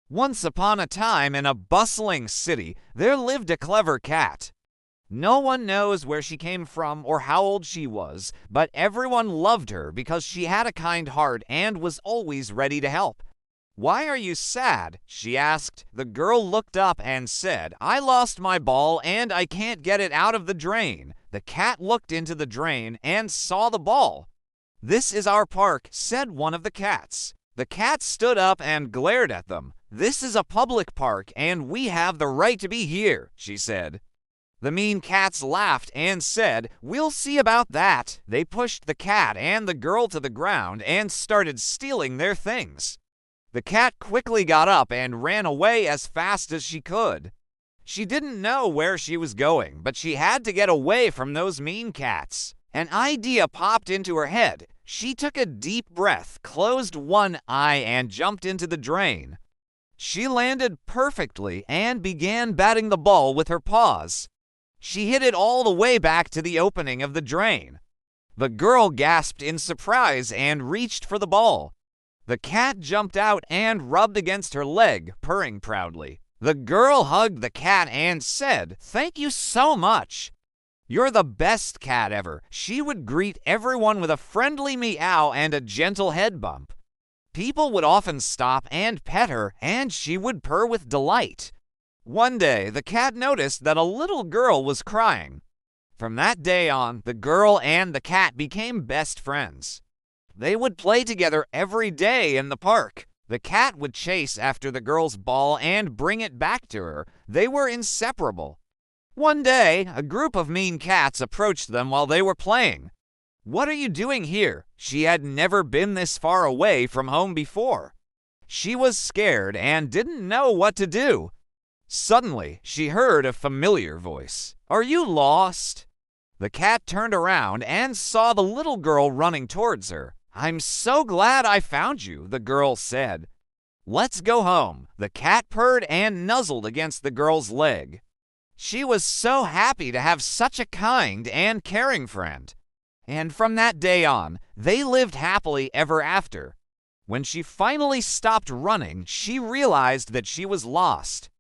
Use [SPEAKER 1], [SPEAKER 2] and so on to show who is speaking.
[SPEAKER 1] Once upon a time, in a bustling city, there lived a clever cat. No one knows where she came from or how old she was, but everyone loved her because she had a kind heart and was always ready to help. "Why are you sad?" she asked. The girl looked up and said, "I lost my ball and I can't get it out of the drain." The cat looked into the drain and saw the ball. "This is our park," said one of the cats. The cat stood up and glared at them. "This is a public park and we have the right to be here," she said. The mean cats laughed and said, "We'll see about that." They pushed the cat and the girl to the ground and started stealing their things. The cat quickly got up and ran away as fast as she could. She didn't know where she was going, but she had to get away from those mean cats. An idea popped into her head. She took a deep breath, closed one eye, and jumped into the drain. She landed perfectly and began batting the ball with her paws. She hit it all the way back to the opening of the drain. The girl gasped in surprise and reached for the ball. The cat jumped out and rubbed against her leg, purring proudly. The girl hugged the cat and said, "Thank you so much. You're the best cat ever." She would greet everyone with a friendly meow and a gentle head bump. People would often stop and pet her, and she would purr with delight. One day, the cat noticed that a little girl was crying. From that day on, the girl and the cat became best friends. They would play together every day in the park. The cat would chase after the girl's ball and bring it back to her. They were inseparable. One day, a group of mean cats approached them while they were playing. "What are you doing here?" She had never been this far away from home before. She was scared and didn't know what to do. Suddenly, she heard a familiar voice. "Are you lost?" The cat turned around and saw the little girl running towards her. "I'm so glad I found you," the girl said. "Let's go home." The cat purred and nuzzled against the girl's leg. She was so happy to have such a kind and caring friend. And from that day on, they lived happily ever after. When she finally stopped running, she realized that she was lost.